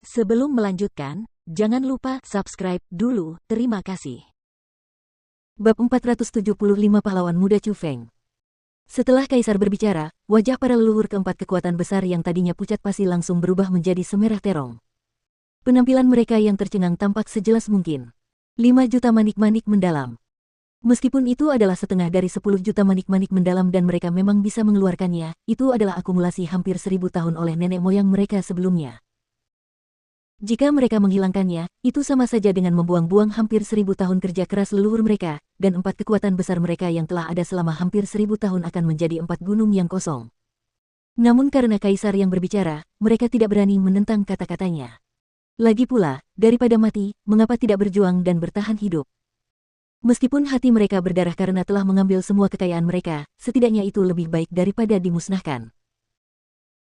Sebelum melanjutkan, jangan lupa subscribe dulu, terima kasih. Bab 475 Pahlawan Muda Chu Feng. Setelah Kaisar berbicara, wajah para leluhur keempat kekuatan besar yang tadinya pucat pasi langsung berubah menjadi semerah terong. Penampilan mereka yang tercengang tampak sejelas mungkin. 5 juta manik-manik mendalam. Meskipun itu adalah setengah dari 10 juta manik-manik mendalam dan mereka memang bisa mengeluarkannya, itu adalah akumulasi hampir 1000 tahun oleh nenek moyang mereka sebelumnya. Jika mereka menghilangkannya, itu sama saja dengan membuang-buang hampir 1000 tahun kerja keras leluhur mereka, dan 4 kekuatan besar mereka yang telah ada selama hampir 1000 tahun akan menjadi 4 gunung yang kosong. Namun karena Kaisar yang berbicara, mereka tidak berani menentang kata-katanya. Lagi pula, daripada mati, mengapa tidak berjuang dan bertahan hidup? Meskipun hati mereka berdarah karena telah mengambil semua kekayaan mereka, setidaknya itu lebih baik daripada dimusnahkan.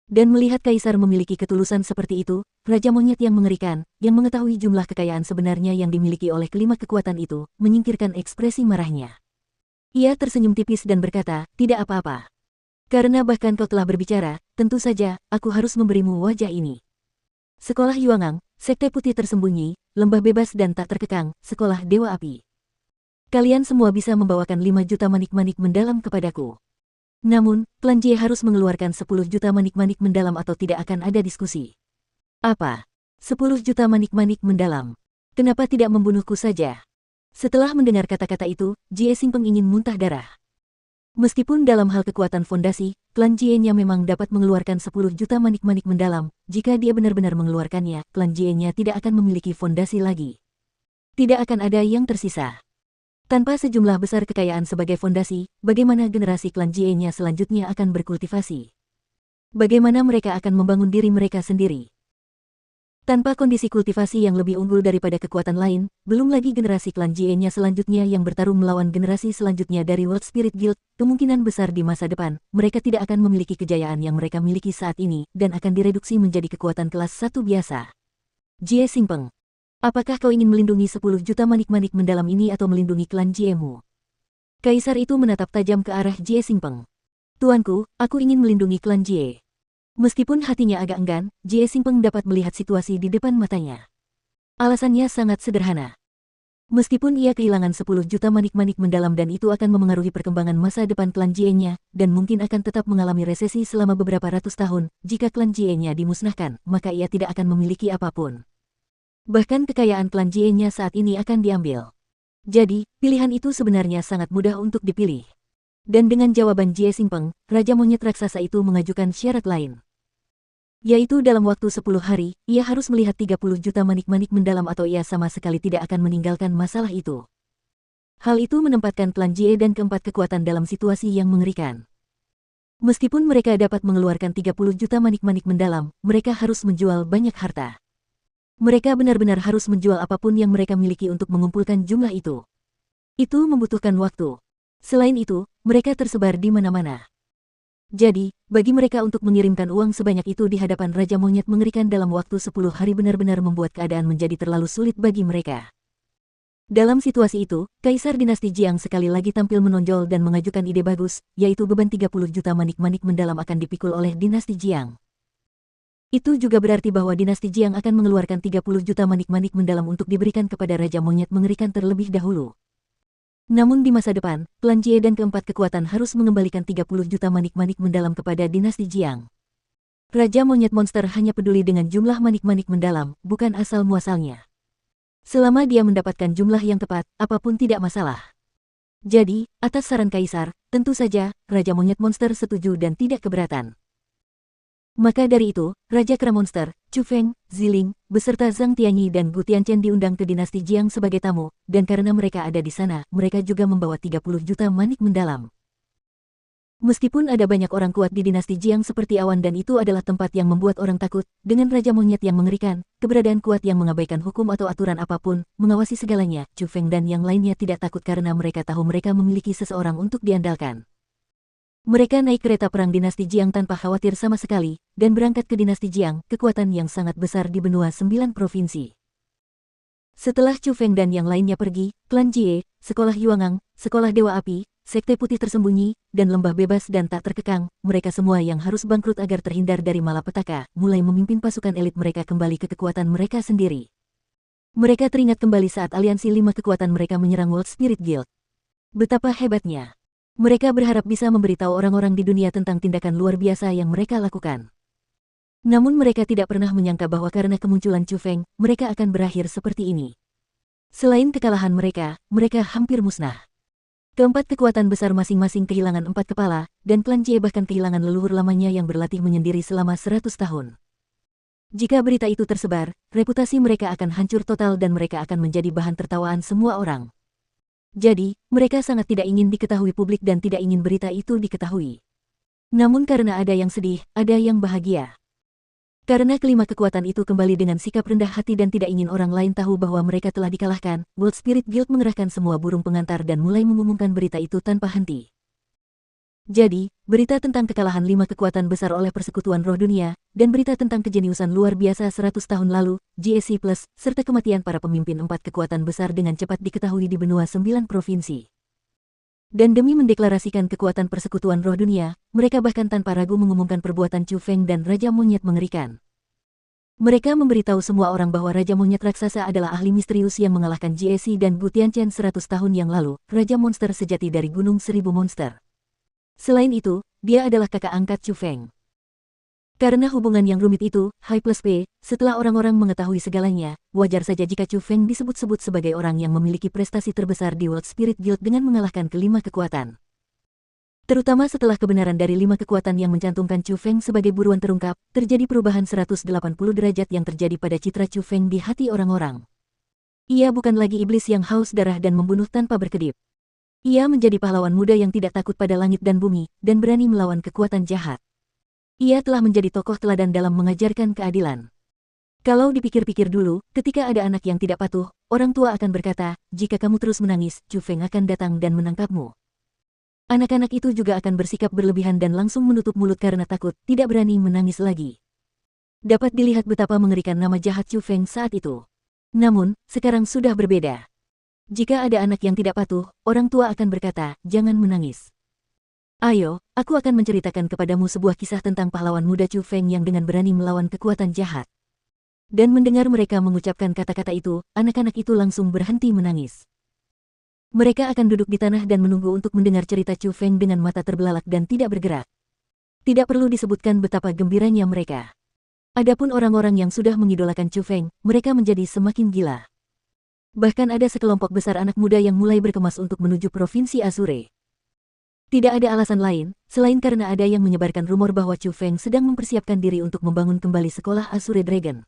Dan melihat Kaisar memiliki ketulusan seperti itu, Raja Monyet yang mengerikan, yang mengetahui jumlah kekayaan sebenarnya yang dimiliki oleh kelima kekuatan itu, menyingkirkan ekspresi marahnya. Ia tersenyum tipis dan berkata, tidak apa-apa. Karena bahkan kau telah berbicara, tentu saja, aku harus memberimu wajah ini. Sekolah Yuangang, Sekte Putih Tersembunyi, Lembah Bebas dan Tak Terkekang, Sekolah Dewa Api. Kalian semua bisa membawakan 5 juta manik-manik mendalam kepadaku. Namun, klan Jie harus mengeluarkan 10 juta manik-manik mendalam atau tidak akan ada diskusi. Apa? 10 juta manik-manik mendalam? Kenapa tidak membunuhku saja? Setelah mendengar kata-kata itu, Jie Xingpeng ingin muntah darah. Meskipun dalam hal kekuatan fondasi, klan Jie-nya memang dapat mengeluarkan 10 juta manik-manik mendalam, jika dia benar-benar mengeluarkannya, klan Jie-nya tidak akan memiliki fondasi lagi. Tidak akan ada yang tersisa. Tanpa sejumlah besar kekayaan sebagai fondasi, bagaimana generasi klan Jie-nya selanjutnya akan berkultivasi? Bagaimana mereka akan membangun diri mereka sendiri? Tanpa kondisi kultivasi yang lebih unggul daripada kekuatan lain, belum lagi generasi klan Jie-nya selanjutnya yang bertarung melawan generasi selanjutnya dari World Spirit Guild, kemungkinan besar di masa depan, mereka tidak akan memiliki kejayaan yang mereka miliki saat ini, dan akan direduksi menjadi kekuatan kelas 1 biasa. Jie Xingpeng. Apakah kau ingin melindungi 10 juta manik-manik mendalam ini atau melindungi klan Jie-mu? Kaisar itu menatap tajam ke arah Jie Xingpeng. Tuanku, aku ingin melindungi klan Jie. Meskipun hatinya agak enggan, Jie Xingpeng dapat melihat situasi di depan matanya. Alasannya sangat sederhana. Meskipun ia kehilangan 10 juta manik-manik mendalam dan itu akan memengaruhi perkembangan masa depan klan Jie-nya, dan mungkin akan tetap mengalami resesi selama beberapa ratus tahun, jika klan Jie-nya dimusnahkan, maka ia tidak akan memiliki apapun. Bahkan kekayaan klan Jie-nya saat ini akan diambil. Jadi, pilihan itu sebenarnya sangat mudah untuk dipilih. Dan dengan jawaban Jie Xingpeng, Raja Monyet Raksasa itu mengajukan syarat lain. Yaitu dalam waktu 10 hari, ia harus melihat 30 juta manik-manik mendalam atau ia sama sekali tidak akan meninggalkan masalah itu. Hal itu menempatkan klan Jie dan keempat kekuatan dalam situasi yang mengerikan. Meskipun mereka dapat mengeluarkan 30 juta manik-manik mendalam, mereka harus menjual banyak harta. Mereka benar-benar harus menjual apapun yang mereka miliki untuk mengumpulkan jumlah itu. Itu membutuhkan waktu. Selain itu, mereka tersebar di mana-mana. Jadi, bagi mereka untuk mengirimkan uang sebanyak itu di hadapan Raja Monyet mengerikan dalam waktu 10 hari benar-benar membuat keadaan menjadi terlalu sulit bagi mereka. Dalam situasi itu, Kaisar Dinasti Jiang sekali lagi tampil menonjol dan mengajukan ide bagus, yaitu beban 30 juta manik-manik mendalam akan dipikul oleh Dinasti Jiang. Itu juga berarti bahwa Dinasti Jiang akan mengeluarkan 30 juta manik-manik mendalam untuk diberikan kepada Raja Monyet mengerikan terlebih dahulu. Namun di masa depan, klan Jie dan keempat kekuatan harus mengembalikan 30 juta manik-manik mendalam kepada Dinasti Jiang. Raja Monyet Monster hanya peduli dengan jumlah manik-manik mendalam, bukan asal-muasalnya. Selama dia mendapatkan jumlah yang tepat, apapun tidak masalah. Jadi, atas saran Kaisar, tentu saja, Raja Monyet Monster setuju dan tidak keberatan. Maka dari itu, Raja Kera Monster, Chu Feng, Ziling, beserta Zhang Tianyi dan Gu Tianchen diundang ke Dinasti Jiang sebagai tamu, dan karena mereka ada di sana, mereka juga membawa 30 juta manik mendalam. Meskipun ada banyak orang kuat di Dinasti Jiang seperti awan dan itu adalah tempat yang membuat orang takut, dengan Raja Monyet yang mengerikan, keberadaan kuat yang mengabaikan hukum atau aturan apapun, mengawasi segalanya, Chu Feng dan yang lainnya tidak takut karena mereka tahu mereka memiliki seseorang untuk diandalkan. Mereka naik kereta perang Dinasti Jiang tanpa khawatir sama sekali, dan berangkat ke Dinasti Jiang, kekuatan yang sangat besar di benua 9 provinsi. Setelah Chu Feng dan yang lainnya pergi, klan Jie, Sekolah Yuangang, Sekolah Dewa Api, sekte putih tersembunyi, dan lembah bebas dan tak terkekang, mereka semua yang harus bangkrut agar terhindar dari malapetaka, mulai memimpin pasukan elit mereka kembali ke kekuatan mereka sendiri. Mereka teringat kembali saat aliansi 5 kekuatan mereka menyerang World Spirit Guild. Betapa hebatnya. Mereka berharap bisa memberitahu orang-orang di dunia tentang tindakan luar biasa yang mereka lakukan. Namun mereka tidak pernah menyangka bahwa karena kemunculan Chu Feng, mereka akan berakhir seperti ini. Selain kekalahan mereka hampir musnah. Keempat kekuatan besar masing-masing kehilangan 4 kepala, dan klan Jie bahkan kehilangan leluhur lamanya yang berlatih menyendiri selama 100 tahun. Jika berita itu tersebar, reputasi mereka akan hancur total dan mereka akan menjadi bahan tertawaan semua orang. Jadi, mereka sangat tidak ingin diketahui publik dan tidak ingin berita itu diketahui. Namun karena ada yang sedih, ada yang bahagia. Karena kelima kekuatan itu kembali dengan sikap rendah hati dan tidak ingin orang lain tahu bahwa mereka telah dikalahkan, World Spirit Guild mengerahkan semua burung pengantar dan mulai mengumumkan berita itu tanpa henti. Jadi, berita tentang kekalahan 5 kekuatan besar oleh Persekutuan Roh Dunia, dan berita tentang kejeniusan luar biasa 100 tahun lalu, GSC+, serta kematian para pemimpin 4 kekuatan besar dengan cepat diketahui di benua 9 provinsi. Dan demi mendeklarasikan kekuatan Persekutuan Roh Dunia, mereka bahkan tanpa ragu mengumumkan perbuatan Chu Feng dan Raja Monyet mengerikan. Mereka memberitahu semua orang bahwa Raja Monyet Raksasa adalah ahli misterius yang mengalahkan GSC dan Gu Tianchen 100 tahun yang lalu, Raja Monster sejati dari Gunung Seribu Monster. Selain itu, dia adalah kakak angkat Chu Feng. Karena hubungan yang rumit itu, High plus P, setelah orang-orang mengetahui segalanya, wajar saja jika Chu Feng disebut-sebut sebagai orang yang memiliki prestasi terbesar di World Spirit Guild dengan mengalahkan kelima kekuatan. Terutama setelah kebenaran dari 5 kekuatan yang mencantumkan Chu Feng sebagai buruan terungkap, terjadi perubahan 180 derajat yang terjadi pada citra Chu Feng di hati orang-orang. Ia bukan lagi iblis yang haus darah dan membunuh tanpa berkedip. Ia menjadi pahlawan muda yang tidak takut pada langit dan bumi, dan berani melawan kekuatan jahat. Ia telah menjadi tokoh teladan dalam mengajarkan keadilan. Kalau dipikir-pikir dulu, ketika ada anak yang tidak patuh, orang tua akan berkata, jika kamu terus menangis, Chu Feng akan datang dan menangkapmu. Anak-anak itu juga akan bersikap berlebihan dan langsung menutup mulut karena takut, tidak berani menangis lagi. Dapat dilihat betapa mengerikan nama jahat Chu Feng saat itu. Namun, sekarang sudah berbeda. Jika ada anak yang tidak patuh, orang tua akan berkata, jangan menangis. Ayo, aku akan menceritakan kepadamu sebuah kisah tentang pahlawan muda Chu Feng yang dengan berani melawan kekuatan jahat. Dan mendengar mereka mengucapkan kata-kata itu, anak-anak itu langsung berhenti menangis. Mereka akan duduk di tanah dan menunggu untuk mendengar cerita Chu Feng dengan mata terbelalak dan tidak bergerak. Tidak perlu disebutkan betapa gembiranya mereka. Adapun orang-orang yang sudah mengidolakan Chu Feng, mereka menjadi semakin gila. Bahkan ada sekelompok besar anak muda yang mulai berkemas untuk menuju Provinsi Azure. Tidak ada alasan lain, selain karena ada yang menyebarkan rumor bahwa Chu Feng sedang mempersiapkan diri untuk membangun kembali sekolah Azure Dragon.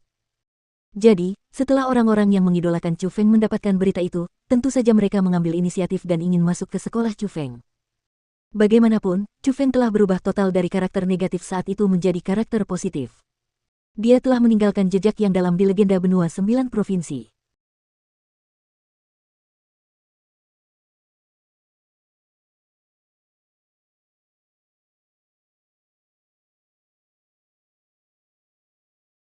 Jadi, setelah orang-orang yang mengidolakan Chu Feng mendapatkan berita itu, tentu saja mereka mengambil inisiatif dan ingin masuk ke sekolah Chu Feng. Bagaimanapun, Chu Feng telah berubah total dari karakter negatif saat itu menjadi karakter positif. Dia telah meninggalkan jejak yang dalam di legenda benua 9 provinsi.